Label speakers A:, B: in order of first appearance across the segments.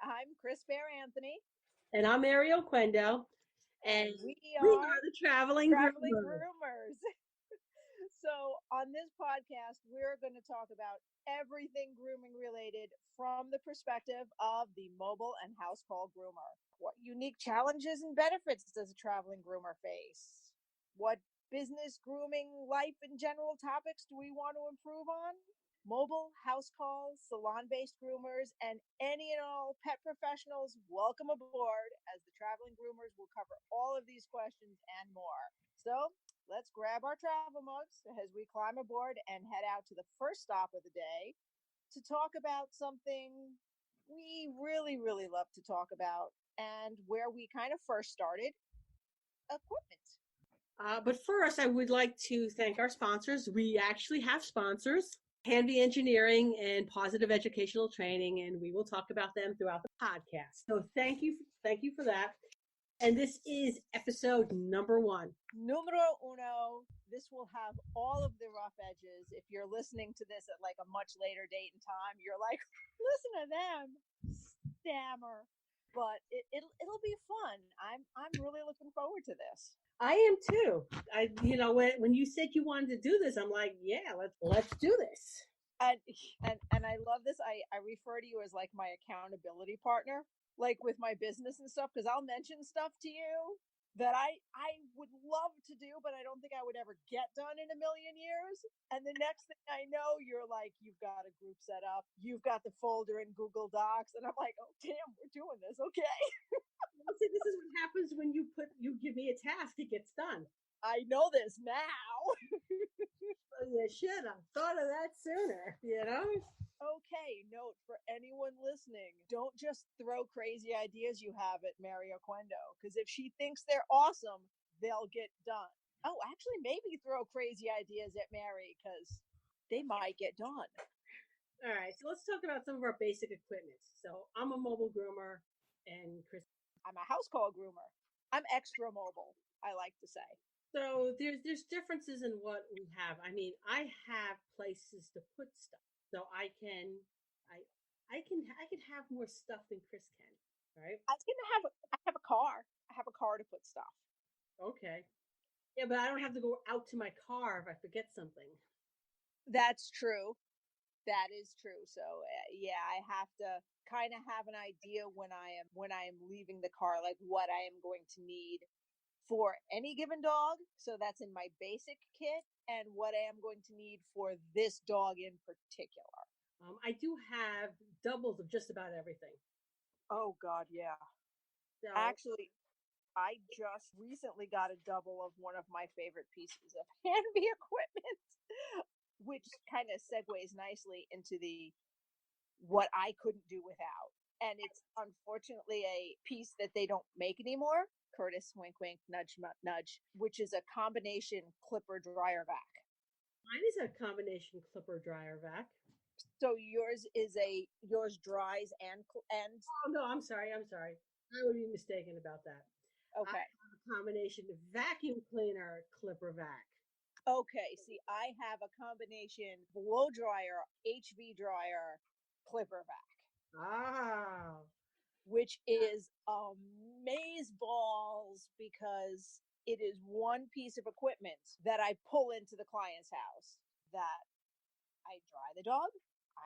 A: I'm Chris Bear Anthony,
B: And I'm Ariel Quendo, and
A: we
B: we
A: are
B: are the Traveling
A: Traveling
B: Groomers.
A: Groomers. So, on this podcast, we're going to talk about everything grooming related from the perspective of the mobile and house call groomer. What unique challenges and benefits does a traveling groomer face? What business, grooming, life, and general topics do we want to improve on? Mobile, house calls, salon based groomers, and any and all pet professionals, welcome aboard as the traveling groomers will cover all of these questions and more. So let's grab our travel mugs as we climb aboard and head out to the first stop of the day to talk about something we really, really love to talk about and where we kind of first started equipment.
B: But first, I would like to thank our sponsors. We actually have sponsors, Handy Engineering and Positive Educational Training, and we will talk about them throughout the podcast. So thank you for that. And this is episode number 1.
A: Numero uno. This will have all of the rough edges. If you're listening to this at like a much later date and time, you're like, listen to them stammer. But it'll be fun. I'm really looking forward to this.
B: I am too. When you said you wanted to do this, I'm like, yeah, let's do this.
A: And I love this. I refer to you as like my accountability partner, like with my business and stuff, because I'll mention stuff to you that I would love to do, but I don't think I would ever get done in a million years. And the next thing I know, you're like, you've got a group set up, you've got the folder in Google Docs, and I'm like, oh damn, we're doing this, okay.
B: See, this is what happens when you give me a task, it gets done.
A: I know this now.
B: You should have thought of that sooner,
A: Okay, note for anyone listening, don't just throw crazy ideas you have at Mary Oquendo, because if she thinks they're awesome, they'll get done. Oh, actually, maybe throw crazy ideas at Mary, because they might get done.
B: All right, so let's talk about some of our basic equipment. So I'm a mobile groomer, and Chris.
A: I'm a house call groomer. I'm extra mobile, I like to say.
B: So there's differences in what we have. I mean, I have places to put stuff, so I can have more stuff than Chris can. Right?
A: I have a car. I have a car to put stuff.
B: Okay. Yeah, but I don't have to go out to my car if I forget something.
A: That's true. That is true. So yeah, I have to kind of have an idea when I am leaving the car, like what I am going to need for any given dog. So that's in my basic kit, and what I am going to need for this dog in particular.
B: I do have doubles of just about everything.
A: Oh God, yeah.
B: So
A: Actually, I just recently got a double of one of my favorite pieces of Hanby equipment, which kind of segues nicely into the what I couldn't do without. And it's unfortunately a piece that they don't make anymore. Curtis, wink, wink, nudge, nudge, which is a combination clipper dryer vac.
B: mine is a combination clipper dryer vac.
A: So yours dries and.
B: Oh no, I'm sorry. I would be mistaken about that. I
A: Okay.
B: have a combination vacuum cleaner clipper vac.
A: Okay. See, I have a combination blow dryer, HV dryer, clipper vac,
B: Ah,
A: which is amaze balls because it is one piece of equipment that I pull into the client's house that I dry the dog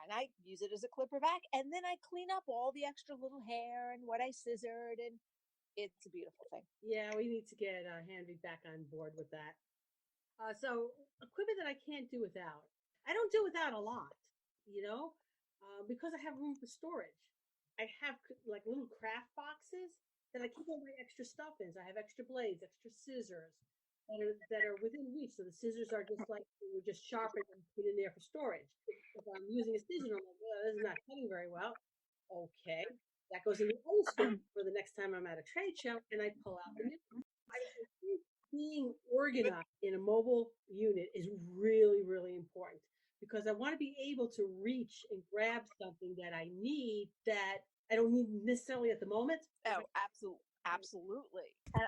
A: and I use it as a clipper vac, and then I clean up all the extra little hair and what I scissored, and it's a beautiful thing.
B: yeah, we need to get Handy back on board with that. So equipment that I can't do without. I don't do without a lot, because I have room for storage. I have like little craft boxes that I keep all my extra stuff in. So I have extra blades, extra scissors that are within reach. So the scissors are just like we're just sharpened and put in there for storage. If I'm using a scissor, I'm like, well, this is not cutting very well. Okay, that goes in the old store for the next time I'm at a trade show, and I pull out the new one. I think being organized in a mobile unit is really, really important because I want to be able to reach and grab something that I need that I don't need necessarily at the moment.
A: Oh, absolutely. And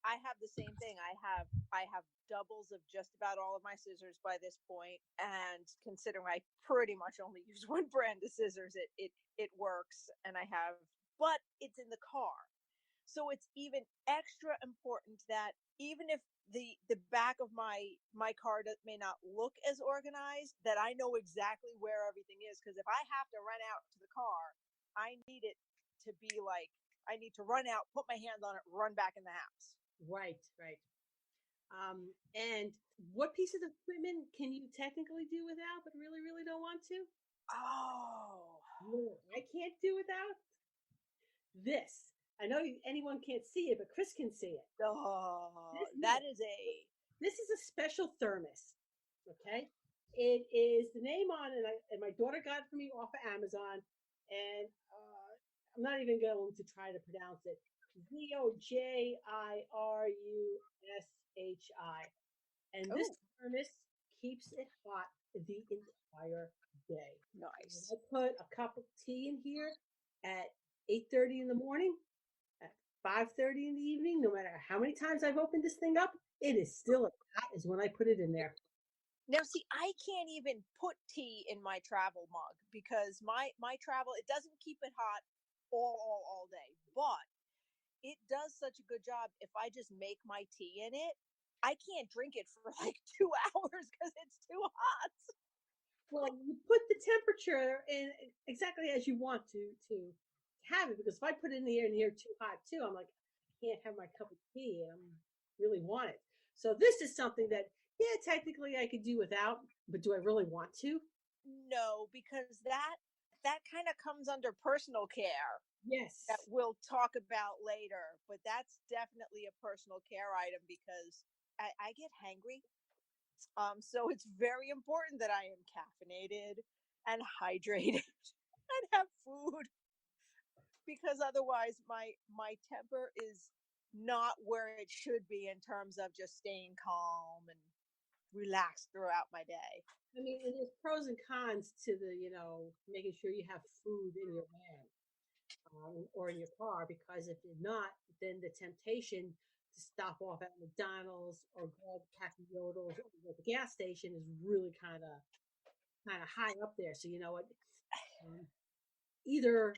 A: I have the same thing. I have doubles of just about all of my scissors by this point, and considering I pretty much only use one brand of scissors, it works. And I have but it's in the car. So it's even extra important that even if the back of my car may not look as organized, that I know exactly where everything is. Because if I have to run out to the car, I need it to be like, I need to run out, put my hand on it, run back in the house.
B: Right, right. And what piece of equipment can you technically do without, but really, really don't want to?
A: Oh,
B: No, I can't do without this. I know anyone can't see it, but Chris can see it.
A: oh,
B: This,
A: that
B: yes,
A: is a
B: this is a special thermos. Okay, it is the name on it, and my daughter got it for me off of Amazon, and I'm not even going to try to pronounce it. Vojirushi. And this
A: oh,
B: thermos keeps it hot the entire day. And
A: nice.
B: I put a cup of tea in here at 8:30 in the morning, at 5:30 in the evening. No matter how many times I've opened this thing up, it is still as hot as when I put it in there.
A: Now, see, I can't even put tea in my travel mug because my travel, it doesn't keep it hot all day, but it does such a good job. If I just make my tea in it, I can't drink it for like 2 hours because it's too hot.
B: Well, you put the temperature in exactly as you want to have it. Because if I put it in the air and here too hot too, I'm like, I can't have my cup of tea, and I really want it. So this is something that, yeah, technically I could do without, but do I really want to?
A: No, because that kind of comes under personal care that
B: Yes.
A: we'll talk about later. But that's definitely a personal care item because I get hangry. So it's very important that I am caffeinated and hydrated and have food because otherwise my temper is not where it should be in terms of just staying calm and relaxed throughout my day.
B: I mean, and there's pros and cons to the, making sure you have food in your van, or in your car, because if you're not, then the temptation to stop off at McDonald's or grab a pack of yodels or at the gas station is really kind of high up there. So you know what? Um, Either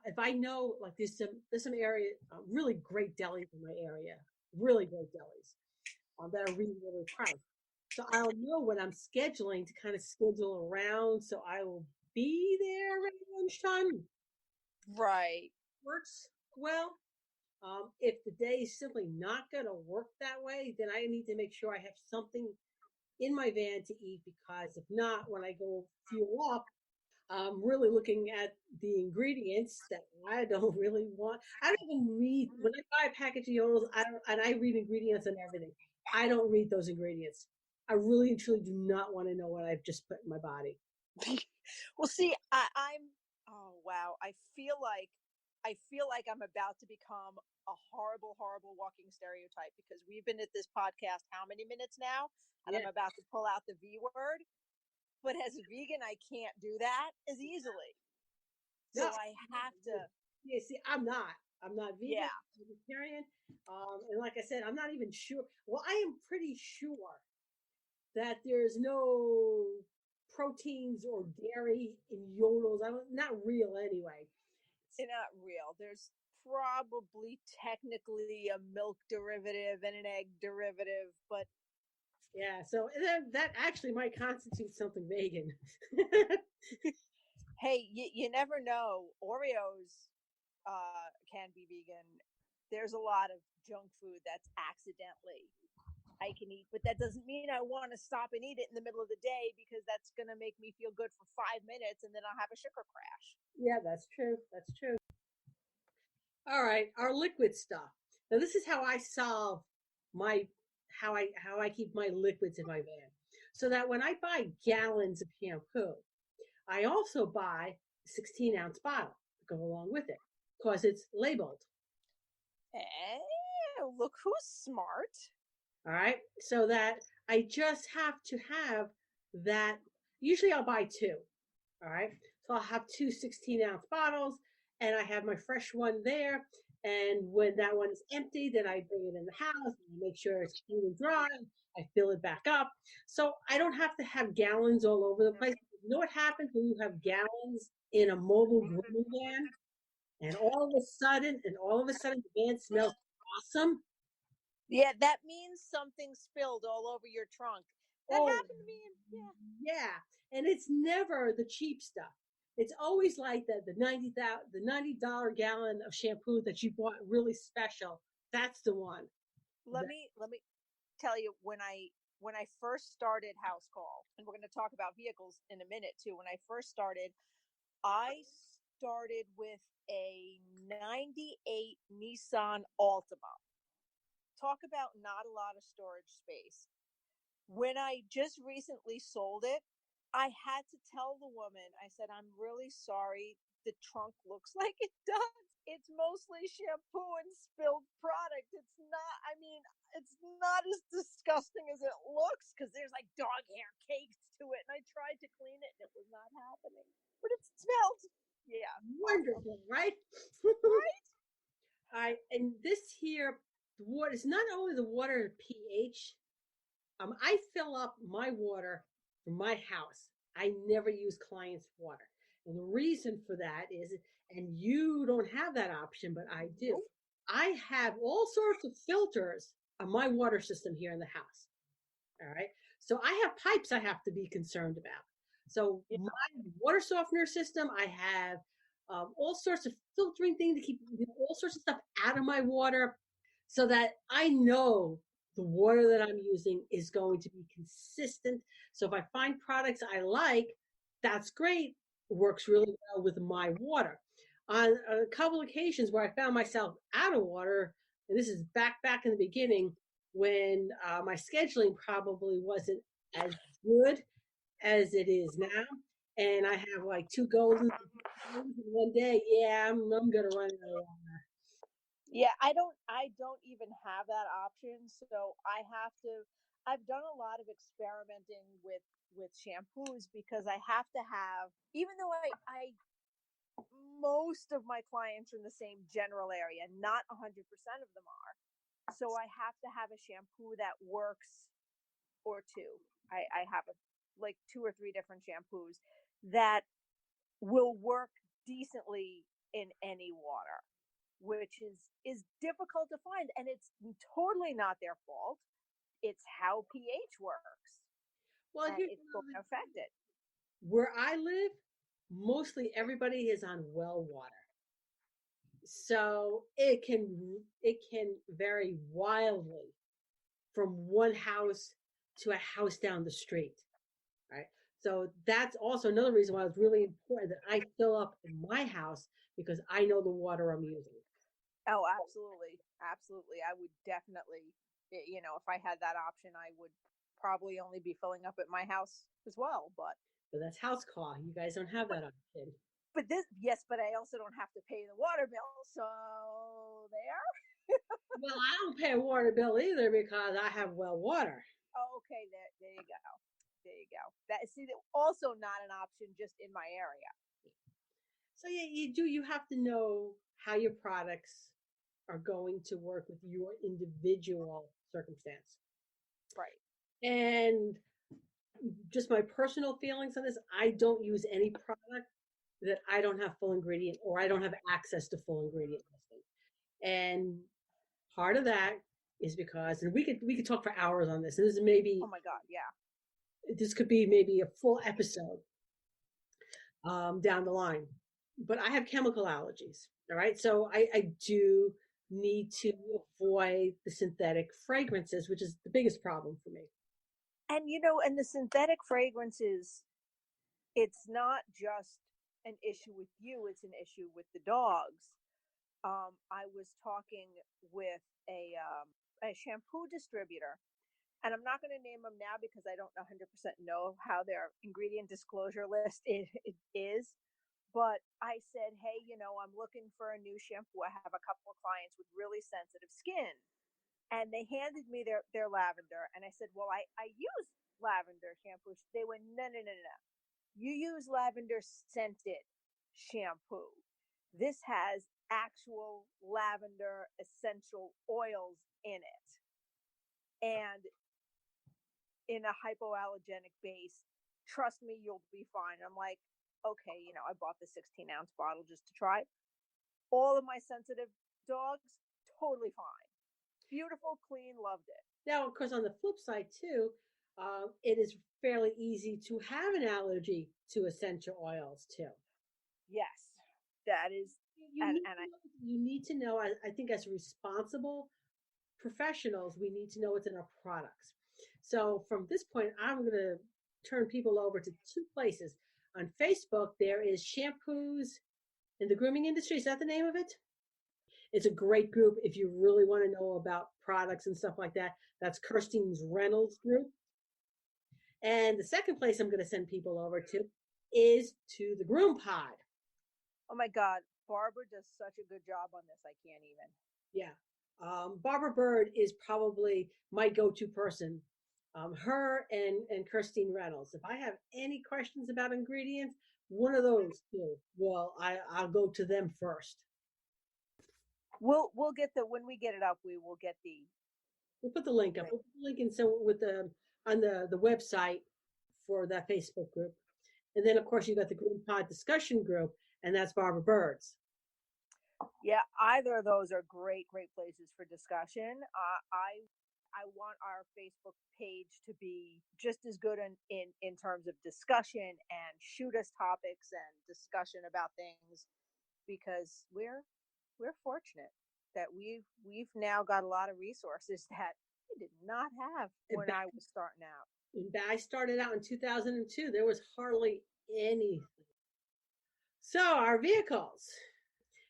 B: if I know, like, there's some area, really great delis in my area, really great delis, that are really, really priced. So I'll know when I'm scheduling to kind of schedule around, so I will be there around lunchtime.
A: Right.
B: Works well. If the day is simply not going to work that way, then I need to make sure I have something in my van to eat, because if not, when I go fuel up, I'm really looking at the ingredients that I don't really want. I don't even read when I buy a package of yodels. I don't, and I read ingredients and everything. I don't read those ingredients. I really and truly do not want to know what I've just put in my body.
A: Well, see, I'm. Oh wow, I feel like I'm about to become a horrible walking stereotype because we've been at this podcast how many minutes now, and
B: Yeah,
A: I'm about to pull out the V word. But as a vegan, I can't do that as easily.
B: no,
A: So I have to.
B: yeah. See, I'm not. I'm not vegan.
A: Yeah.
B: I'm vegetarian. And like I said, I'm not even sure. Well, I am pretty sure that there's no proteins or dairy in yodels. I'm not real anyway.
A: They're not real. There's probably technically a milk derivative and an egg derivative, but
B: Yeah, so that actually might constitute something vegan.
A: hey, you never know. Oreos can be vegan. There's a lot of junk food that's accidentally I can eat, but that doesn't mean I want to stop and eat it in the middle of the day because that's going to make me feel good for 5 minutes and then I'll have a sugar crash.
B: Yeah, that's true. That's true. All right, our liquid stuff. Now this is how I solve my how I keep my liquids in my van. So that when I buy gallons of shampoo, I also buy a 16-ounce bottle to go along with it, because it's labeled.
A: Hey, look who's smart.
B: All right. So that I just have to have that. Usually I'll buy two. All right. So I'll have two 16-ounce bottles, and I have my fresh one there. And when that one is empty, then I bring it in the house and make sure it's clean and dry. I fill it back up. So I don't have to have gallons all over the place. You know what happens when you have gallons in a mobile grooming van? And all of a sudden, the van smells awesome.
A: Yeah, that means something spilled all over your trunk. That
B: Oh,
A: happened to me.
B: yeah. And it's never the cheap stuff. It's always like the $90 gallon of shampoo that you bought really special. That's the one.
A: Let me tell you, when I first started House Call, and we're going to talk about vehicles in a minute too. When I first started, I started with a 98 Nissan Altima. Talk about not a lot of storage space. When I just recently sold it, I had to tell the woman, I said, I'm really sorry. The trunk looks like it does. It's mostly shampoo and spilled product. It's not as disgusting as it looks because there's like dog hair caked to it. And I tried to clean it and it was not happening. But it smelled. Yeah.
B: Wonderful,
A: Awesome.
B: right?
A: Right?
B: And this here, the water is not only the water pH. I fill up my water from my house. I never use clients' water. And the reason for that is, and you don't have that option, but I do.
A: Nope.
B: I have all sorts of filters on my water system here in the house. All right. So I have pipes I have to be concerned about. So
A: Yeah.
B: my water softener system, I have all sorts of filtering things to keep all sorts of stuff out of my water so that I know the water that I'm using is going to be consistent. So if I find products I like, that's great. It works really well with my water. On a couple occasions where I found myself out of water, and this is back in the beginning, when my scheduling probably wasn't as good as it is now. And I have like two golden in one day. Yeah, I'm gonna run out of water.
A: Yeah, I don't even have that option. So I've done a lot of experimenting with shampoos because I have to have, even though I most of my clients are in the same general area, not 100% of them are. So I have to have a shampoo that works, or two. I have like two or three different shampoos that will work decently in any water, which is difficult to find, and it's totally not their fault. It's how pH works,
B: Well,
A: and
B: here's
A: it's going to affect it.
B: where I live. Mostly everybody is on well water, so it can vary wildly from one house to a house down the street. Right. So that's also another reason why it's really important that I fill up in my house because I know the water I'm using.
A: Oh, absolutely, absolutely. I would definitely, if I had that option, I would probably only be filling up at my house as well.
B: But that's house call. You guys don't have
A: But
B: that option.
A: but this, yes, but I also don't have to pay the water bill. So there.
B: Well, I don't pay a water bill either because I have well water.
A: Oh, okay, there you go. There you go. That, see, also not an option just in my area.
B: So yeah, you have to know how your products are going to work with your individual circumstance.
A: Right.
B: And just my personal feelings on this, I don't use any product that I don't have full ingredient or I don't have access to full ingredient listing. And part of that is because, and we could talk for hours on this. And this is maybe
A: Oh my God. Yeah.
B: this could be maybe a full episode down the line. But I have chemical allergies. All right, so I do need to avoid the synthetic fragrances, which is the biggest problem for me.
A: And the synthetic fragrances, it's not just an issue with you, it's an issue with the dogs. I was talking with a shampoo distributor, and I'm not going to name them now because I don't 100% know how their ingredient disclosure list is. But I said, hey, I'm looking for a new shampoo. I have a couple of clients with really sensitive skin. And they handed me their lavender. And I said, well, I use lavender shampoo. They went, no, no, no, no. You use lavender scented shampoo. This has actual lavender essential oils in it and in a hypoallergenic base. Trust me, you'll be fine. I'm like, okay, I bought the 16-ounce bottle just to try. All of my sensitive dogs, totally fine. Beautiful, clean, loved it.
B: Now, of course, on the flip side too, it is fairly easy to have an allergy to essential oils too.
A: Yes, that is,
B: You
A: and
B: need, you need to know. I think as responsible professionals, we need to know what's in our products. So from this point, I'm going to turn people over to two places. On Facebook, there is Shampoos in the Grooming Industry. Is that the name of it? It's a great group if you really want to know about products and stuff like that. That's Kirstein's Reynolds group. And the second place I'm going to send people over to is to the Groom Pod.
A: oh my God, Barbara does such a good job on this. I can't even.
B: Yeah. Barbara Bird is probably my go-to person. Her and Kirstein Reynolds. If I have any questions about ingredients, one of those two. Well, I'll go to them first.
A: We'll get the when we get it up. We will get the.
B: We'll put the link up. We'll put the link in so with the on the website for that Facebook group. And then of course you got the Groom Pod discussion group, and that's Barbara Bird's.
A: Yeah, either of those are great places for discussion. I want our Facebook page to be just as good in terms of discussion and shoot us topics and discussion about things, because we're fortunate that we've now got a lot of resources that we did not have when I was starting out.
B: I started out in 2002. There was hardly anything. So our vehicles.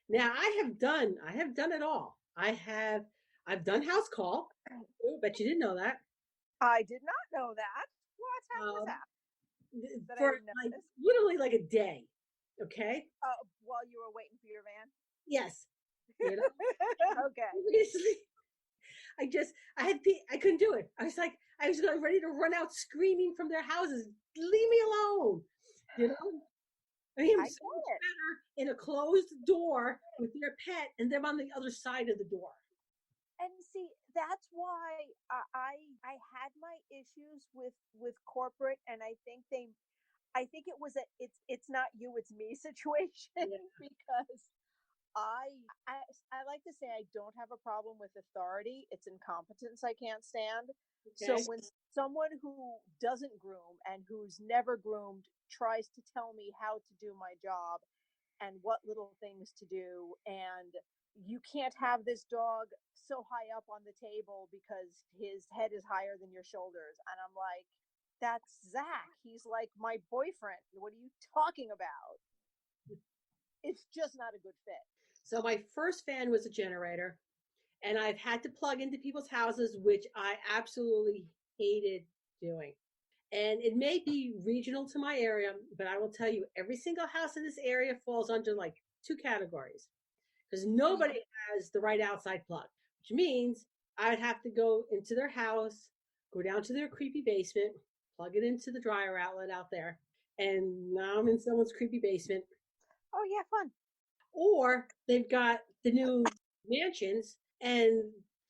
B: Now I have done it all. I've done house call. Ooh, bet you didn't know that.
A: I did not know that. What? How was that?
B: For like literally like a day. Okay.
A: While you were waiting for your van.
B: Yes. You know?
A: Okay.
B: Seriously. I couldn't do it. I was ready to run out screaming from their houses. Leave me alone. You know? I mean, I'm so much better in a closed door with their pet and them on the other side of the door.
A: And see, that's why I had my issues with corporate, and I think it was it's not you, it's me situation. Yeah. Because I like to say I don't have a problem with authority. It's incompetence I can't stand. Okay. So when someone who doesn't groom and who's never groomed tries to tell me how to do my job and what little things to do, and you can't have this dog so high up on the table because his head is higher than your shoulders. And I'm like, that's Zach. He's like my boyfriend. What are you talking about? It's just not a good fit.
B: So my first fan was a generator, and I've had to plug into people's houses, which I absolutely hated doing. And it may be regional to my area, but I will tell you, every single house in this area falls under like two categories, because nobody has the right outside plug, which means I'd have to go into their house, go down to their creepy basement, plug it into the dryer outlet out there, and now I'm in someone's creepy basement.
A: Oh yeah, fun.
B: Or they've got the new mansions, and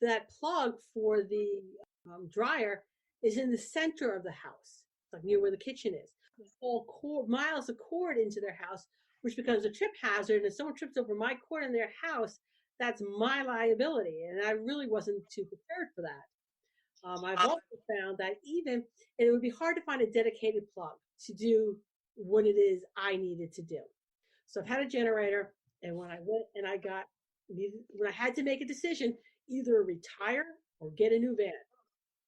B: that plug for the dryer is in the center of the house, like near where the kitchen is. All miles of cord into their house, which becomes a trip hazard. And if someone trips over my cord in their house, that's my liability. And I really wasn't too prepared for that. I've also found that it would be hard to find a dedicated plug to do what it is I needed to do. So I've had a generator, and when I went and when I had to make a decision, either retire or get a new van,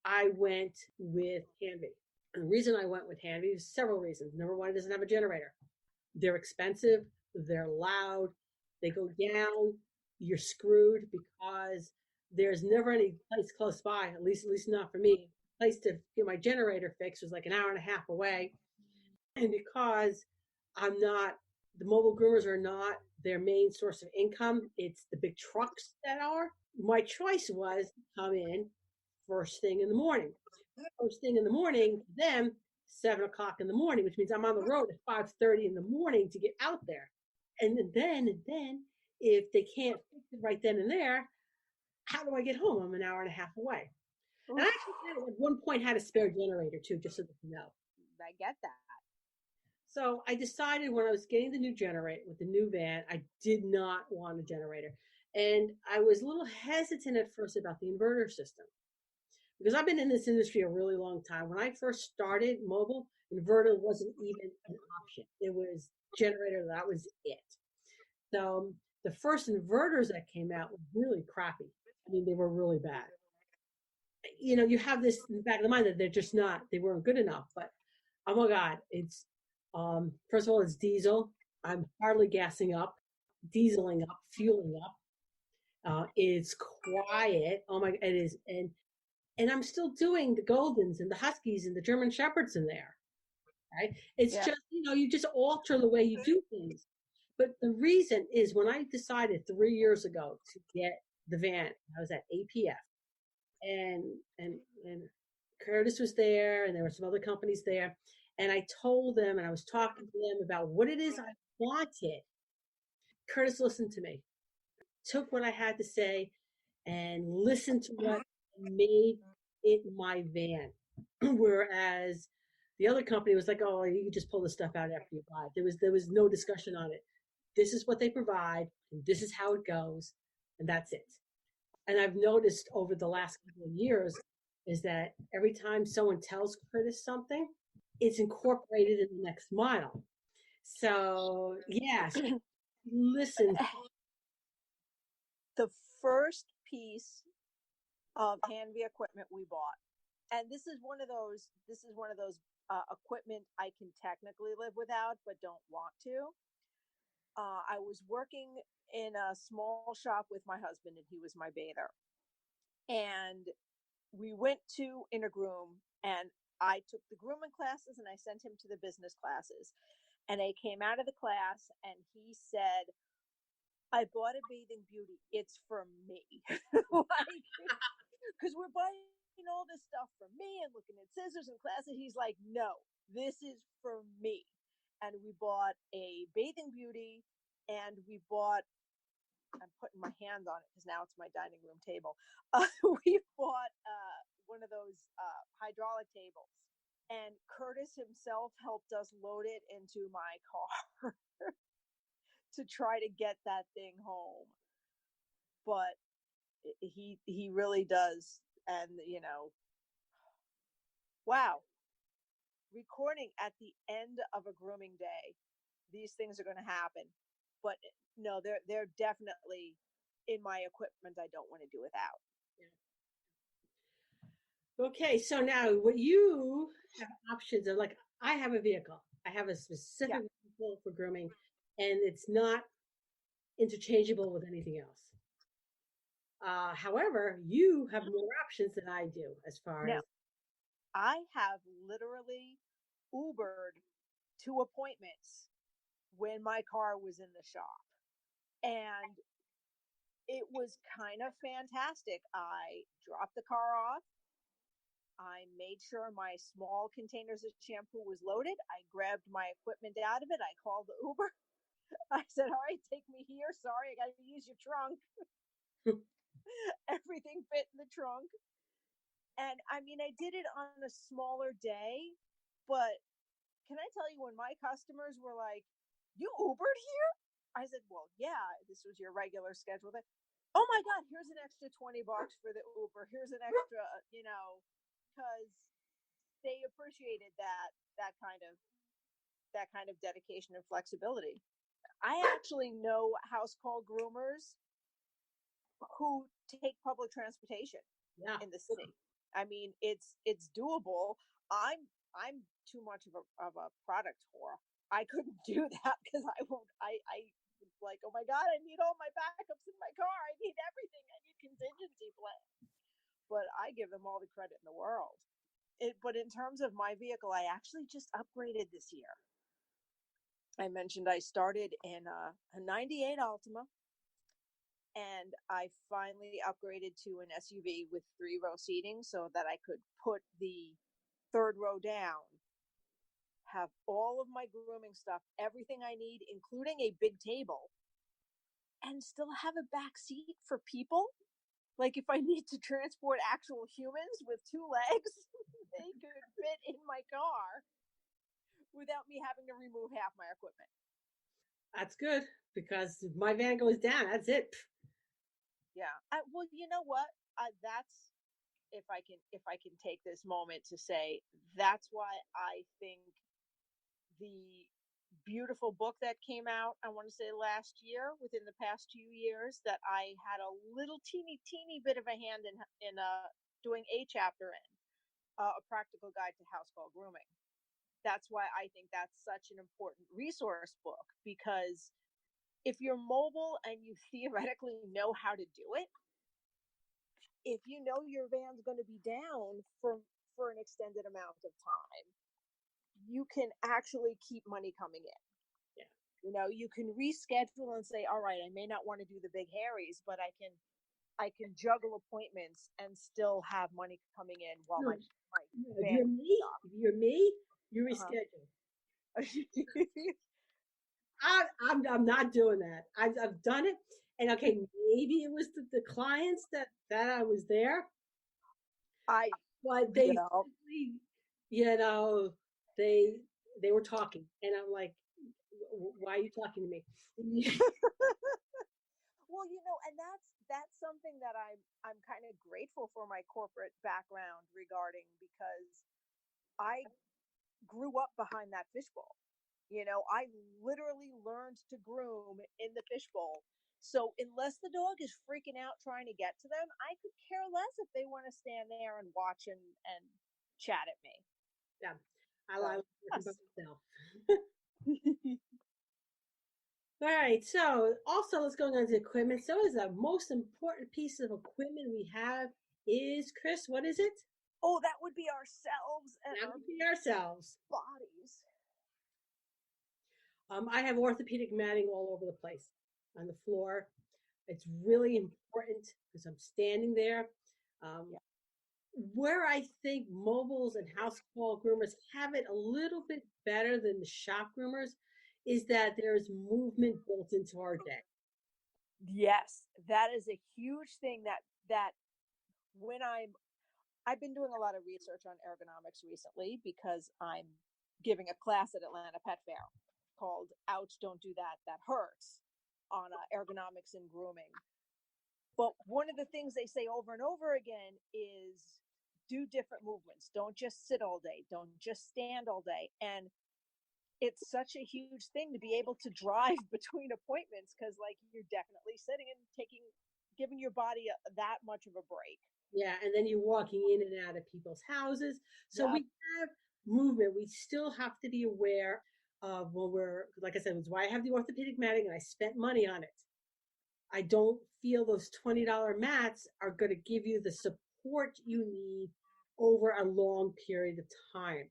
B: I went with Hanvey. And the reason I went with Hanvey is several reasons. Number one, it doesn't have a generator. They're expensive. They're loud. They go down. You're screwed because there's never any place close by, at least not for me. A place to get my generator fixed was like an hour and a half away. And because the mobile groomers are not their main source of income, it's the big trucks that are. My choice was to come in first thing in the morning. First thing in the morning, them 7 o'clock in the morning, which means I'm on the road at 5:30 in the morning to get out there. And then if they can't fix it right then and there, how do I get home? I'm an hour and a half away. Oof. And I actually at one point had a spare generator too, just so that you know.
A: I get that.
B: So I decided when I was getting the new generator with the new van, I did not want a generator. And I was a little hesitant at first about the inverter system because I've been in this industry a really long time. When I first started mobile, inverter wasn't even an option. It was generator, that was it. So the first inverters that came out were really crappy. I mean, they were really bad. You know, you have this in the back of the mind that they're just not, they weren't good enough. But oh my God, it's first of all, it's diesel. I'm hardly gassing up, dieseling up, fueling up. It's quiet. Oh my, it is, and I'm still doing the Goldens and the Huskies and the German Shepherds in there. Right? It's
A: Yeah.
B: just, you know, you just alter the way you do things. But the reason is when I decided 3 years ago to get the van, I was at APF, and and Curtis was there, and there were some other companies there, and I told them, and I was talking to them about what it is I wanted. Curtis listened to me, took what I had to say, and listened to what made it my van. Whereas the other company was like, "Oh, you can just pull the stuff out after you buy it." There was no discussion on it. This is what they provide, and this is how it goes, and that's it. And I've noticed over the last couple of years is that every time someone tells Curtis something, it's incorporated in the next mile. So yes, listen.
A: The first piece of Hanvey equipment we bought, and this is one of those equipment I can technically live without, but don't want to. I was working in a small shop with my husband, and he was my bather. And we went to Intergroom, and I took the grooming classes and I sent him to the business classes. And I came out of the class, and he said, "I bought a Bathing Beauty. It's for me." Like, because we're buying all this stuff for me and looking at scissors and classes. He's like, "No, this is for me." And we bought a Bathing Beauty, and we bought, I'm putting my hands on it because now it's my dining room table. We bought one of those hydraulic tables, and Curtis himself helped us load it into my car to try to get that thing home. But he really does, and wow, recording at the end of a grooming day, these things are going to happen. But no, they're definitely in my equipment. I don't want to do without.
B: Okay, so now what you have options are like I have a vehicle. I have a
A: Yeah.
B: specific vehicle for grooming, and it's not interchangeable with anything else. However, you have more options than I do as far
A: Now,
B: as
A: I have literally Ubered to appointments when my car was in the shop. And it was kind of fantastic. I dropped the car off. I made sure my small containers of shampoo was loaded. I grabbed my equipment out of it. I called the Uber. I said, "All right, take me here. Sorry, I got to use your trunk." Everything fit in the trunk. And I mean, I did it on a smaller day, but can I tell you, when my customers were like, "You Ubered here?" I said, "Well, yeah, this was your regular schedule." But, "Oh my God, here's an extra $20 for the Uber. Here's an extra, because they appreciated that kind of dedication and flexibility. I actually know house call groomers who take public transportation
B: yeah.
A: in the city. I mean, it's doable. I'm too much of a product whore. I couldn't do that because I won't. I like, oh my God, I need all my backups in my car. I need everything. I need contingency plan. But I give them all the credit in the world. But in terms of my vehicle, I actually just upgraded this year. I mentioned I started in a '98 Altima, and I finally upgraded to an SUV with 3-row seating so that I could put the third row down, have all of my grooming stuff, everything I need, including a big table, and still have a back seat for people. Like, if I need to transport actual humans with 2 legs, they could fit in my car without me having to remove half my equipment.
B: That's good because if my van goes down, that's it.
A: Yeah. Well, you know what? That's if I can take this moment to say that's why I think the beautiful book that came out, I want to say last year, within the past 2 years, that I had a little teeny bit of a hand in doing a chapter in, a practical guide to house call grooming. That's why I think that's such an important resource book, because if you're mobile and you theoretically know how to do it, if you know your van's going to be down for an extended amount of time, you can actually keep money coming in.
B: Yeah.
A: You know, you can reschedule and say, all right, I may not want to do the big Harrys, but I can juggle appointments and still have money coming in while
B: No,
A: my
B: if
A: van
B: you're me, if you're me, you
A: uh-huh.
B: reschedule. I'm not doing that. I've done it, and okay, maybe it was the clients that I was there,
A: I
B: but
A: you
B: they
A: know
B: simply, you know, they they were talking, and I'm like, why are you talking to me?
A: well, and that's something that I'm kind of grateful for my corporate background regarding, because I grew up behind that fishbowl. I literally learned to groom in the fishbowl. So unless the dog is freaking out trying to get to them, I could care less if they want to stand there and watch and chat at me.
B: Yeah, I
A: So,
B: was working by
A: yes.
B: myself. All right, so also let's go on to equipment. So is the most important piece of equipment we have is Chris. What is it?
A: Oh, that would be ourselves and
B: That
A: our
B: would be ourselves.
A: bodies.
B: I have orthopedic matting all over the place on the floor. It's really important because I'm standing there. Um,
A: Yeah.
B: where I think mobiles and house call groomers have it a little bit better than the shop groomers is that there's movement built into our day.
A: Yes, that is a huge thing that when I've been doing a lot of research on ergonomics recently because I'm giving a class at Atlanta Pet Fair called Ouch, Don't Do That, That Hurts, on ergonomics and grooming. But one of the things they say over and over again is do different movements. Don't just sit all day. Don't just stand all day. And it's such a huge thing to be able to drive between appointments, because like you're definitely sitting and giving your body that much of a break.
B: Yeah, and then you're walking in and out of people's houses. So
A: Yep.
B: we have movement. We still have to be aware of when we're, like I said, it's why I have the orthopedic matting and I spent money on it. I don't feel those $20 mats are going to give you the support you need over a long period of time.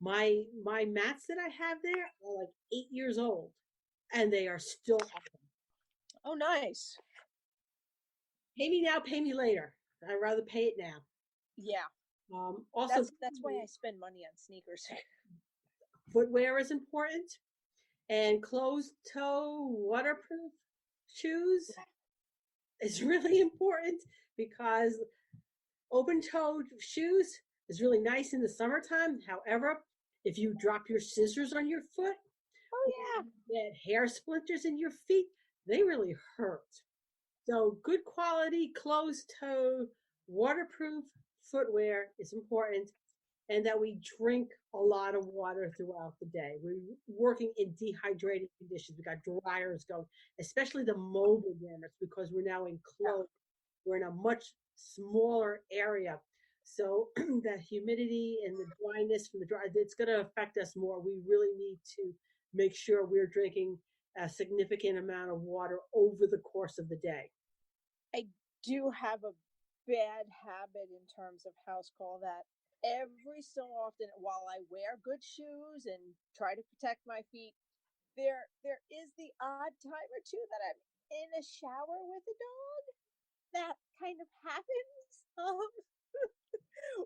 B: My mats that I have there are like 8 years old and they are still awesome.
A: Oh, nice.
B: Pay me now, pay me later. I'd rather pay it now.
A: Yeah.
B: Also,
A: That's why I spend money on sneakers.
B: footwear is important and closed toe waterproof shoes is really important because open toed shoes is really nice in the summertime. However, if you drop your scissors on your foot
A: Oh,
B: or
A: yeah.
B: you get hair splinters in your feet, they really hurt. So, good quality closed toe waterproof footwear is important, and that we drink a lot of water throughout the day. We're working in dehydrated conditions. We got dryers going, especially the mobile groomers, because we're now enclosed. We're in a much smaller area. So the humidity and the dryness from the dry, it's going to affect us more. We really need to make sure we're drinking a significant amount of water over the course of the day.
A: I do have a bad habit in terms of house call that every so often, while I wear good shoes and try to protect my feet, there is the odd time or two that I'm in a shower with a dog. That kind of happens,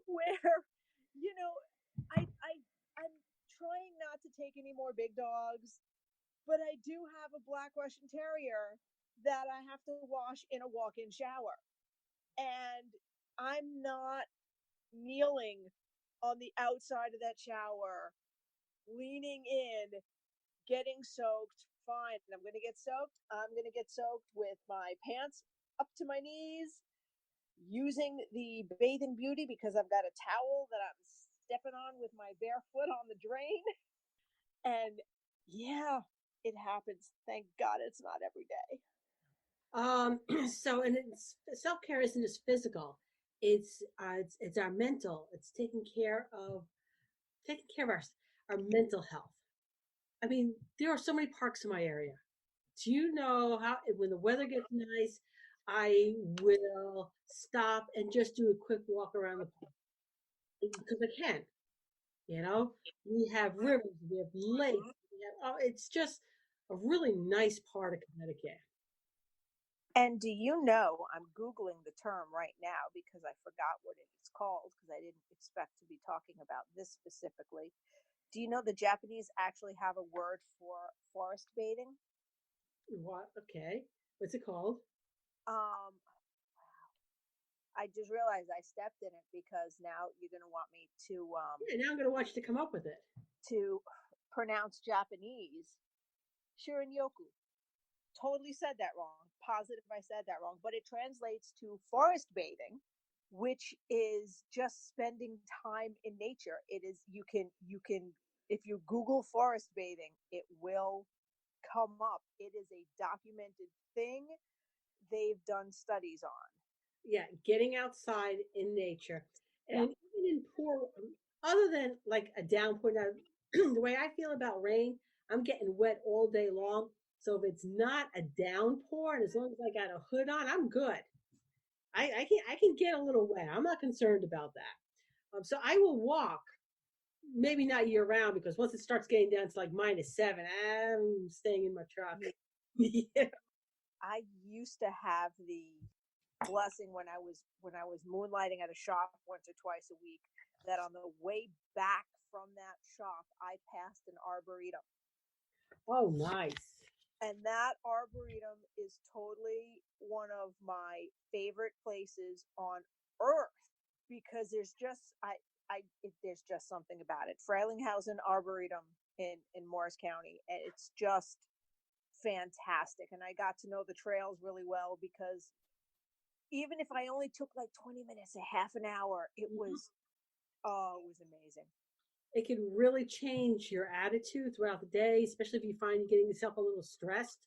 A: where you know I'm trying not to take any more big dogs, but I do have a black Russian Terrier that I have to wash in a walk-in shower, and I'm not kneeling on the outside of that shower leaning in, getting soaked. Fine, I'm going to get soaked. I'm going to get soaked with my pants up to my knees, using the Bathing Beauty because I've got a towel that I'm stepping on with my bare foot on the drain. And yeah, it happens. Thank God it's not every day.
B: So and it's self-care isn't just physical. It's our mental. It's taking care of our mental health. I mean, there are so many parks in my area. Do you know how when the weather gets nice, I will stop and just do a quick walk around the park because I can. You know, we have rivers, we have lakes, it's just a really nice part of Connecticut.
A: And do you know, I'm Googling the term right now because I forgot what it's called because I didn't expect to be talking about this specifically. Do you know the Japanese actually have a word for forest bathing?
B: What? Okay. What's it called?
A: Um, I just realized I stepped in it because now you're going to want me
B: Yeah, now I'm going to watch you to come up with it.
A: to pronounce Japanese. Shirin-yoku. Totally said that wrong. Positive I said that wrong, but it translates to forest bathing, which is just spending time in nature. It is you can if you Google forest bathing, it will come up. It is a documented thing. They've done studies on.
B: Yeah, getting outside in nature.
A: Yeah.
B: And even in poor, other than like a downpour, now, the way I feel about rain, I'm getting wet all day long. So if it's not a downpour, and as long as I got a hood on, I'm good. I can get a little wet. I'm not concerned about that. So I will walk, maybe not year round, because once it starts getting down to like -7, I'm staying in my truck. Yeah.
A: I used to have the blessing when I was moonlighting at a shop once or twice a week that on the way back from that shop I passed an arboretum,
B: Oh, nice.
A: and that arboretum is totally one of my favorite places on earth because there's just something about it. Frelinghausen Arboretum in Morris County, and it's just fantastic. And I got to know the trails really well because even if I only took like 20 minutes, a half an hour, it was amazing.
B: It can really change your attitude throughout the day, especially if you find you're getting yourself a little stressed.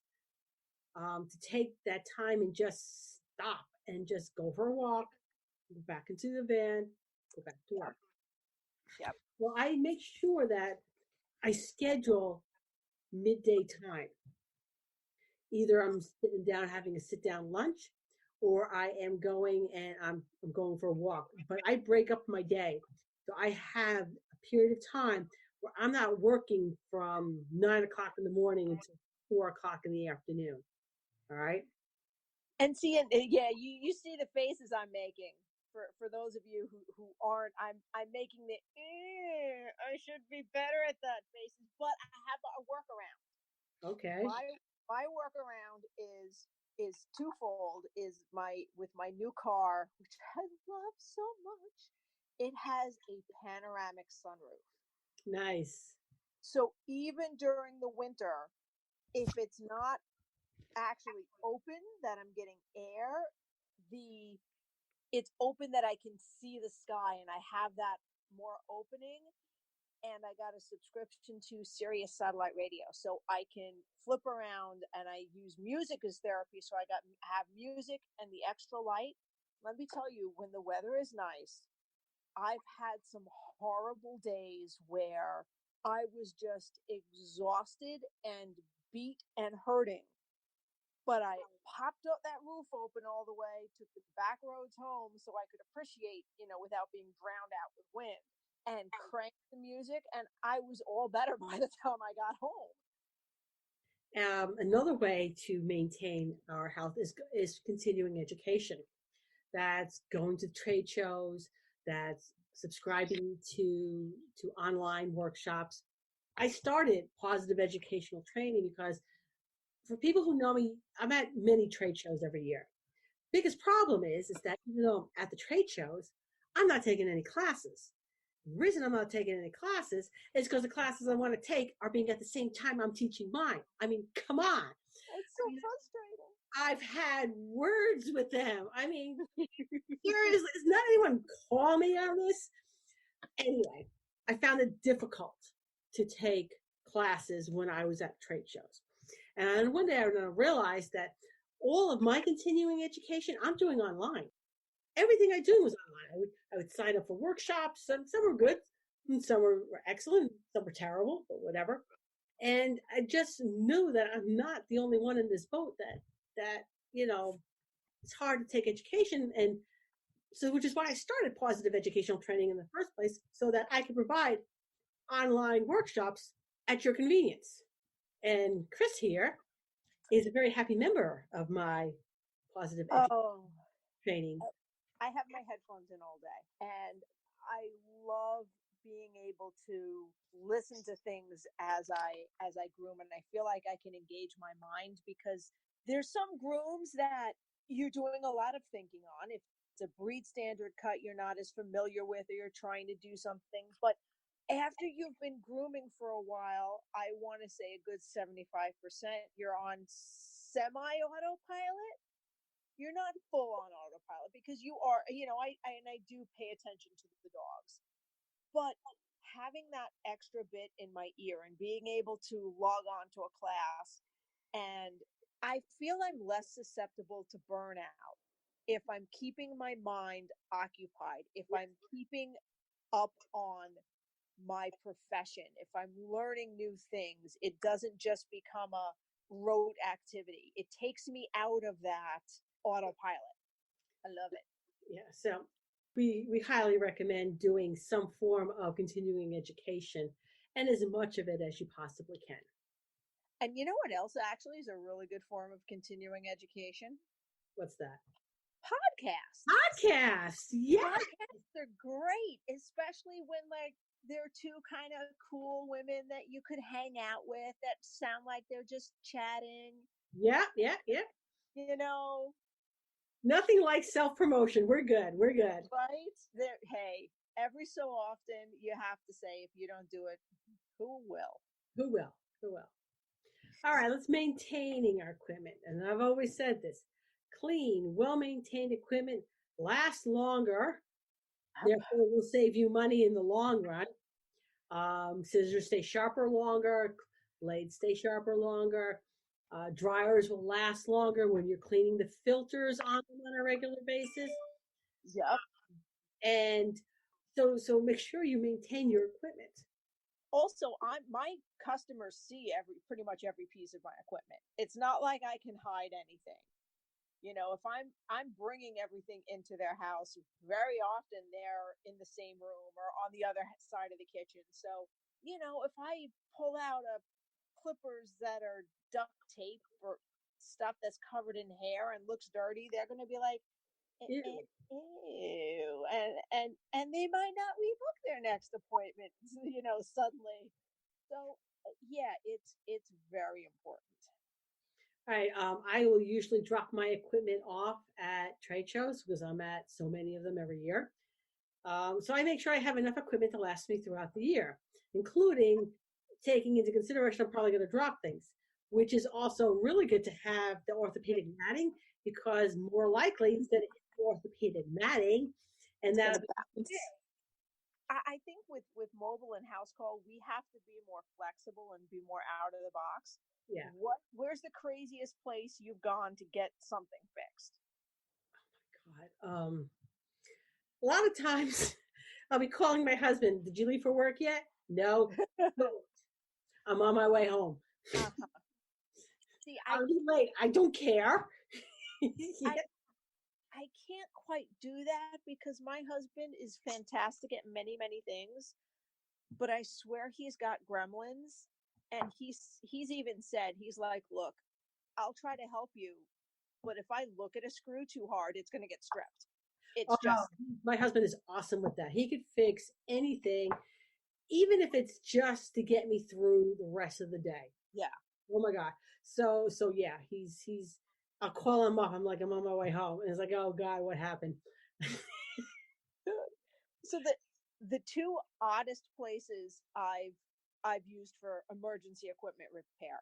B: To take that time and just stop and just go for a walk, go back into the van, go back to
A: Yep.
B: work.
A: Yep.
B: Well, I make sure that I schedule midday time. Either I'm sitting down having a sit down lunch, or I am going and I'm going for a walk. But I break up my day, so I have a period of time where I'm not working from 9 o'clock in the morning until 4 o'clock in the afternoon. All right.
A: And see, and yeah, you see the faces I'm making. For those of you who aren't, I'm making the I should be better at that faces, but I have a workaround.
B: Okay.
A: My workaround is twofold. Is my with my new car, which I love so much. It has a panoramic sunroof.
B: Nice.
A: So even during the winter, if it's not actually open that I'm getting air, the it's open that I can see the sky and I have that more opening. And I got a subscription to Sirius Satellite Radio, so I can flip around and I use music as therapy. So I got have music and the extra light. Let me tell you, when the weather is nice, I've had some horrible days where I was just exhausted and beat and hurting, but I popped up that roof open all the way, took the back roads home so I could appreciate, without being drowned out with wind, and cranked the music, and I was all better by the time I got home.
B: Another way to maintain our health is continuing education. That's going to trade shows. That's subscribing to online workshops. I started positive educational training because for people who know me, I'm at many trade shows every year. Biggest problem is that even though I'm at the trade shows, I'm not taking any classes. The reason I'm not taking any classes is because the classes I want to take are being at the same time I'm teaching mine. I mean, come on.
A: It's so frustrating.
B: I've had words with them. I mean, seriously, is not anyone call me on this? Anyway, I found it difficult to take classes when I was at trade shows. And one day I realized that all of my continuing education I'm doing online. Everything I do was online. I would sign up for workshops. Some were good, and some were excellent, some were terrible, but whatever. And I just knew that I'm not the only one in this boat that you know it's hard to take education, and so which is why I started positive educational training in the first place, so that I could provide online workshops at your convenience. And Chris here is a very happy member of my positive
A: Oh,
B: training.
A: I have my headphones in all day, and I love being able to listen to things as I groom, and I feel like I can engage my mind because there's some grooms that you're doing a lot of thinking on. If it's a breed standard cut you're not as familiar with, or you're trying to do something, but after you've been grooming for a while, I want to say a good 75%, you're on semi autopilot. You're not full on autopilot because you are, I do pay attention to the dogs, but having that extra bit in my ear and being able to log on to a class, and I feel I'm less susceptible to burnout if I'm keeping my mind occupied, if I'm keeping up on my profession, if I'm learning new things. It doesn't just become a rote activity. It takes me out of that autopilot. I love it.
B: Yeah, so we highly recommend doing some form of continuing education and as much of it as you possibly can.
A: And you know what else actually is a really good form of continuing education?
B: What's that?
A: Podcasts.
B: Podcasts. Yeah.
A: Podcasts are great, especially when like they're two kind of cool women that you could hang out with that sound like they're just chatting,
B: Yeah, yeah, yeah.
A: you know,
B: Nothing like self promotion. We're good. We're good.
A: right? There, hey, every so often you have to say if you don't do it, who will?
B: Who will? Who will? All right, let's maintaining our equipment. And I've always said this clean, well maintained equipment lasts longer. Therefore, will save you money in the long run. Scissors stay sharper longer, blades stay sharper longer. Dryers will last longer when you're cleaning the filters on them on a regular basis.
A: Yep.
B: And so make sure you maintain your equipment.
A: Also, my customers see pretty much every piece of my equipment. It's not like I can hide anything. If I'm bringing everything into their house, very often they're in the same room or on the other side of the kitchen. So, if I pull out a clippers that are duct tape or stuff that's covered in hair and looks dirty, they're going to be like,
B: Ew.
A: ew, and they might not rebook their next appointment, suddenly. So yeah, it's very important.
B: All right. I will usually drop my equipment off at trade shows because I'm at so many of them every year. So I make sure I have enough equipment to last me throughout the year, including taking into consideration I'm probably going to drop things, which is also really good to have the orthopedic matting because more likely instead of orthopedic matting, and that
A: I think with mobile and house call, we have to be more flexible and be more out of the box.
B: yeah.
A: Where's the craziest place you've gone to get something fixed?
B: God. A lot of times I'll be calling my husband. Did you leave for work yet? No. I'm on my way home.
A: Uh-huh. See,
B: I'll be late. I don't care.
A: Yeah. I can't quite do that because my husband is fantastic at many, many things, but I swear he's got gremlins, and he's even said, he's like, "Look, I'll try to help you, but if I look at a screw too hard, it's going to get stripped." It's
B: Oh, my husband is awesome with that. He could fix anything, even if it's just to get me through the rest of the day.
A: Yeah.
B: Oh my God. So yeah, he's I'll call him up. I'm like, I'm on my way home. And it's like, oh God, what happened?
A: So The two oddest places I've used for emergency equipment repair.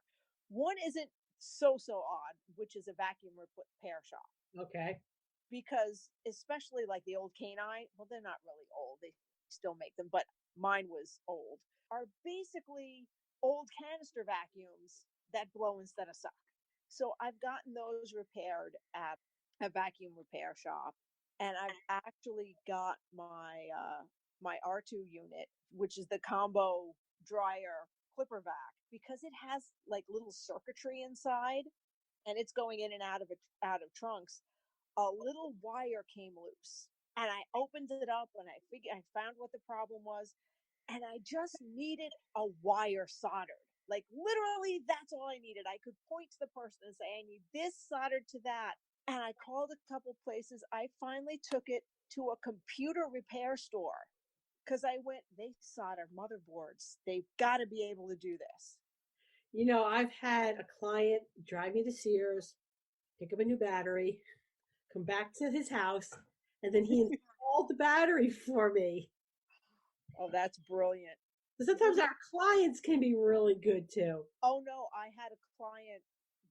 A: One isn't so odd, which is a vacuum repair shop.
B: Okay.
A: Because especially like the old Canine, well, they're not really old. They still make them, but mine was old, are basically old canister vacuums that blow instead of suck. So I've gotten those repaired at a vacuum repair shop, and I've actually got my R2 unit, which is the combo dryer clipper vac, because it has like little circuitry inside, and it's going in and out of trunks. A little wire came loose, and I opened it up, and I found what the problem was, and I just needed a wire soldered. Like literally, that's all I needed. I could point to the person and say, I need this soldered to that. And I called a couple places. I finally took it to a computer repair store because I went, they solder motherboards. They've got to be able to do this.
B: I've had a client drive me to Sears, pick up a new battery, come back to his house, and then he installed the battery for me.
A: Oh, that's brilliant.
B: So sometimes our clients can be really good too.
A: Oh no, I had a client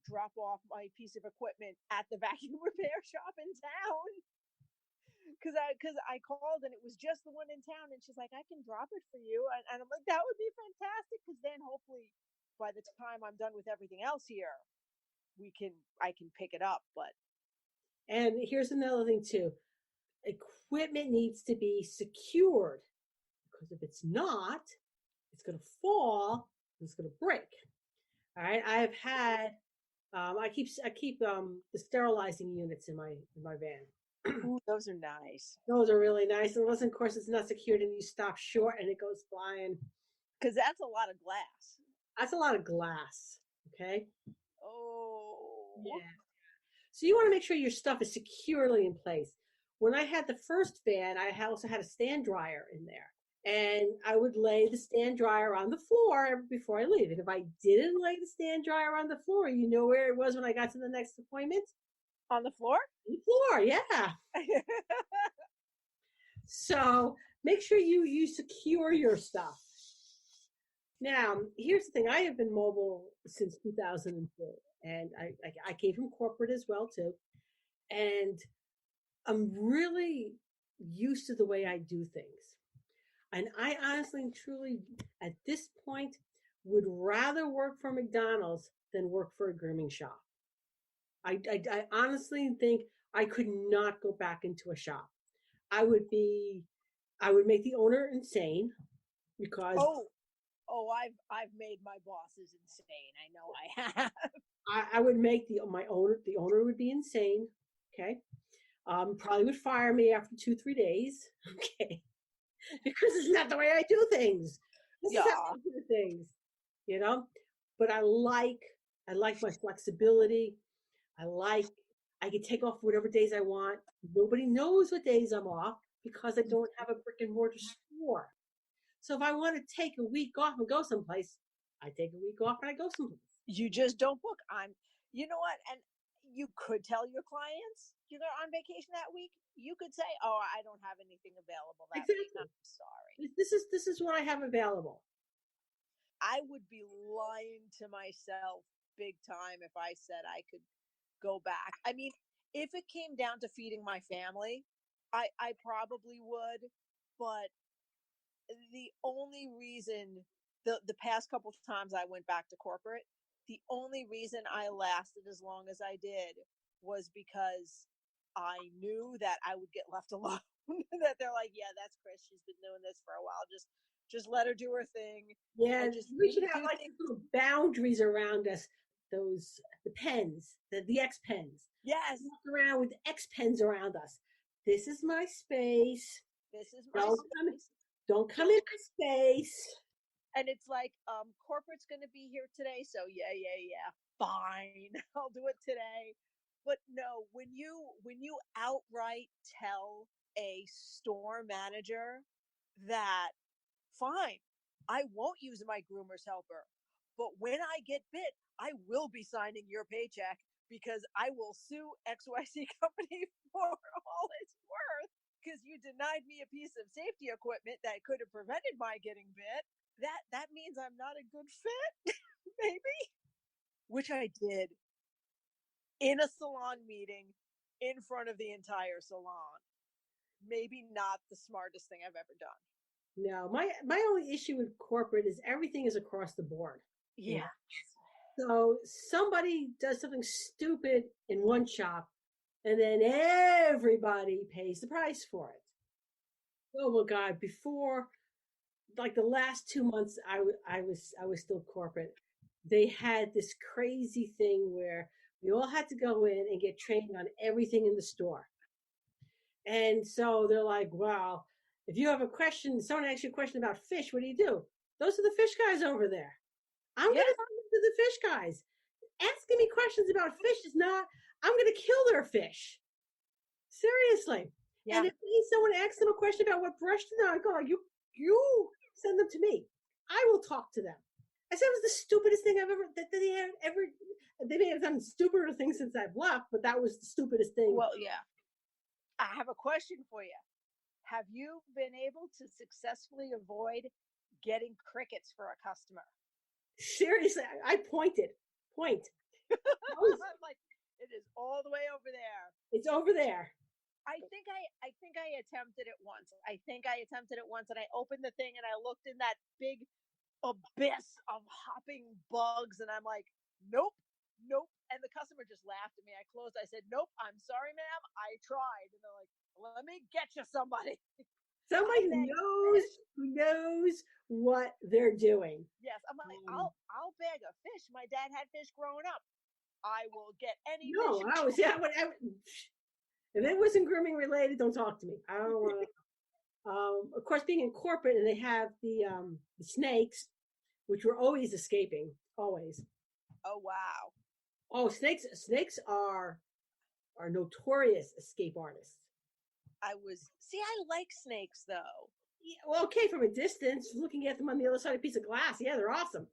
A: drop off my piece of equipment at the vacuum repair shop in town because I called and it was just the one in town, and she's like, I can drop it for you, and I'm like, that would be fantastic because then hopefully by the time I'm done with everything else here, I can pick it up. But
B: And here's another thing too. Equipment needs to be secured because if it's not, it's going to fall, it's going to break. All right. I have had I keep the sterilizing units in my van.
A: ooh, those are nice
B: Those are really nice. Unless of course it's not secured and you stop short and it goes flying.
A: because that's a lot of glass.
B: That's a lot of glass. Okay.
A: Oh,
B: Yeah. So you want to make sure your stuff is securely in place. When I had the first van, I also had a stand dryer in there. And I would lay the stand dryer on the floor before I leave. And if I didn't lay the stand dryer on the floor, you know where it was when I got to the next appointment?
A: on the floor.
B: On the floor, yeah. So make sure you secure your stuff. Now, here's the thing. I have been mobile since 2002, and I came from corporate as well too. And I'm really used to the way I do things. And I honestly and truly, at this point, would rather work for McDonald's than work for a grooming shop. I honestly think I could not go back into a shop. I would be, I would make the owner insane because
A: Oh, I've made my bosses insane. I know I have.
B: I would make the owner would be insane. Okay. Probably would fire me after 2, 3 days. Okay. Because it's not the way I do things. This is how
A: Yeah.
B: I do things, you know. But I like my flexibility. I like I can take off whatever days I want. Nobody knows what days I'm off because I don't have a brick and mortar store. So if I want to take a week off and go someplace, I take a week off and I go someplace.
A: You just don't book. You know what? And you could tell your clients you're on vacation that week. You could say, oh, I don't have anything available that week. I'm
B: Exactly.
A: sorry.
B: This is what I have available.
A: I would be lying to myself big time if I said I could go back. I mean, if it came down to feeding my family, I probably would. But the only reason the past couple of times I went back to corporate, the only reason I lasted as long as I did was because I knew that I would get left alone. That they're like, yeah, that's Chris. She's been doing this for a while. Just let her do her thing,
B: Yeah,
A: and just
B: we should have
A: do
B: like
A: things.
B: little boundaries around us. Those the pens, the X pens.
A: Yes,
B: Walk around with X pens around us. This is my space.
A: this is my
B: Don't come.
A: space.
B: Don't come in my space.
A: And it's like, corporate's going to be here today, so yeah, fine. I'll do it today. But no, when you outright tell a store manager that, fine, I won't use my groomer's helper, but when I get bit, I will be signing your paycheck because I will sue XYZ company for all it's worth. because you denied me a piece of safety equipment that could have prevented my getting bit. That means I'm not a good fit, maybe. Which I did in a salon meeting in front of the entire salon. Maybe not the smartest thing I've ever done.
B: No, my only issue with corporate is everything is across the board.
A: Yeah.
B: So somebody does something stupid in one shop, and then everybody pays the price for it. Oh my God! Before, like the last 2 months, I was still corporate. They had this crazy thing where we all had to go in and get trained on everything in the store. And so they're like, "Wow, if you have a question, someone asks you a question about fish, what do? Those are the fish guys over there. I'm
A: Yeah.
B: going to talk to the fish guys. Asking me questions about fish is not, I'm going to kill their fish. Seriously."
A: Yeah.
B: And if someone asks them a question about what brush to know, I go, you send them to me. I will talk to them. I said it was the stupidest thing I've ever, they may have done stupider things since I've left, but that was the stupidest thing.
A: Well, yeah. I have a question for you. Have you been able to successfully avoid getting crickets for a customer?
B: Seriously, I pointed. Point.
A: I'm like, it is all the way over there.
B: It's over there.
A: I think I attempted it once. And I opened the thing and I looked in that big abyss of hopping bugs and I'm like, nope. And the customer just laughed at me. I closed. I said, nope, I'm sorry, ma'am. I tried. And they're like, let me get you somebody.
B: Somebody who knows what they're doing.
A: Yes, I'm like, I'll bag a fish. My dad had fish growing up. I will get any
B: No,
A: fish.
B: I was if it wasn't grooming related, don't talk to me. I don't want to. Of course, being in corporate and they have the snakes, which were always escaping, always.
A: Oh wow.
B: Oh, snakes are notorious escape artists.
A: I like snakes though.
B: Yeah, well, okay, from a distance, looking at them on the other side of a piece of glass, yeah, they're awesome.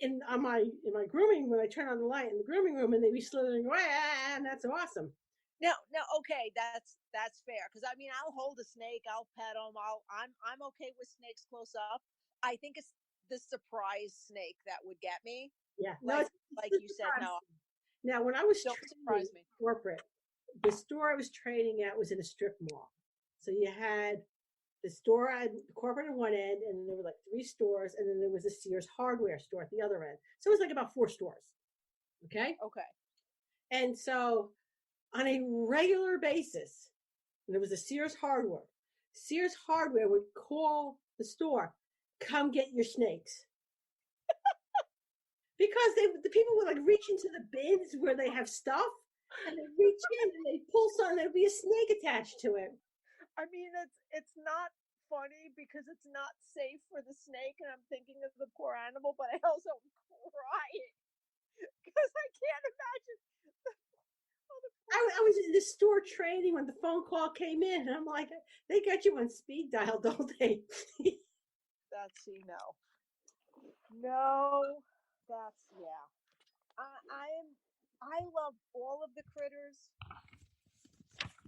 B: In my grooming, when I turn on the light in the grooming room and they be slithering away, and that's awesome.
A: No, okay, that's fair. Because I mean, I'll hold a snake, I'll pet them, I'm okay with snakes close up. I think it's the surprise snake that would get me.
B: Yeah,
A: like you said, no.
B: Now, when I was
A: surprise me.
B: Corporate, the store I was training at was in a strip mall. So you had the store at the corporate at one end, and then there were like 3 stores, and then there was a Sears hardware store at the other end. So it was like about 4 stores. Okay. And so on a regular basis, there was a Sears hardware. Sears hardware would call the store, come get your snakes. Because the people would like reach into the bins where they have stuff, and they reach in and they pull something. There'd be a snake attached to it.
A: I mean, it's not funny because it's not safe for the snake, and I'm thinking of the poor animal, but I also am crying because I can't imagine.
B: I was in the store training when the phone call came in, and I'm like, they got you on speed dial, don't they?
A: That's yeah. I love all of the critters,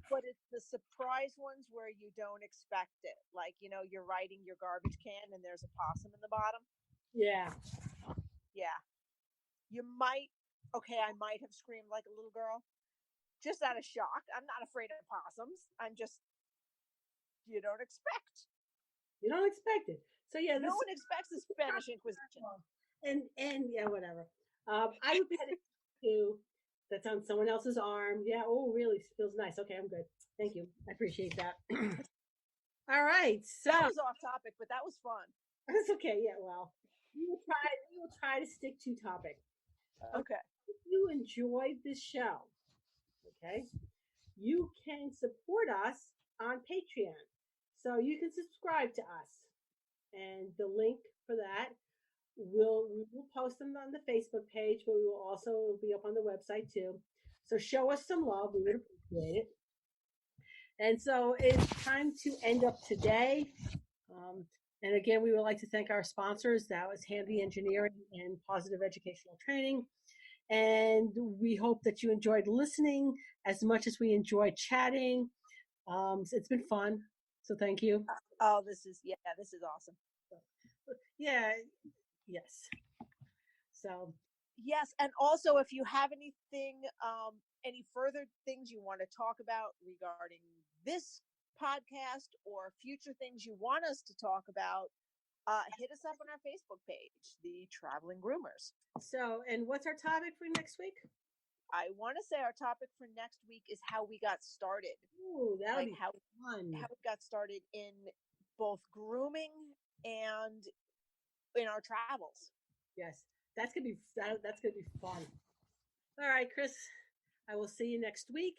A: but it's the surprise ones where you don't expect it. Like, you're riding your garbage can and there's a possum in the bottom.
B: Yeah.
A: I might have screamed like a little girl, just out of shock. I'm not afraid of possums. You don't expect.
B: You don't expect it. So yeah,
A: no one expects the Spanish Inquisition.
B: And yeah, whatever. I would pet it too. That's on someone else's arm. Yeah. Oh, really? Feels nice. Okay, I'm good. Thank you. I appreciate that. All right. So
A: that was off topic, but that was fun.
B: That's okay. Yeah. Well, we will try to stick to topic.
A: Okay.
B: If you enjoyed this show, okay, you can support us on Patreon. So you can subscribe to us, and the link for that we will post them on the Facebook page, but we will also be up on the website too. So show us some love. We would appreciate it. And so it's time to end up today. And again, we would like to thank our sponsors. That was Handy Engineering and Positive Educational Training. And we hope that you enjoyed listening as much as we enjoyed chatting. It's been fun. So thank you.
A: Oh, this is awesome.
B: Yeah. Yes. So
A: Yes, and also if you have anything, any further things you want to talk about regarding this podcast or future things you want us to talk about, hit us up on our Facebook page, The Traveling Groomers.
B: and what's our topic for next week?
A: I want to say our topic for next week is how we got started.
B: Ooh, that'll
A: Like
B: be fun.
A: how we got started in both grooming and in our travels.
B: Yes, that's gonna be fun. All right, Chris. I will see you next week.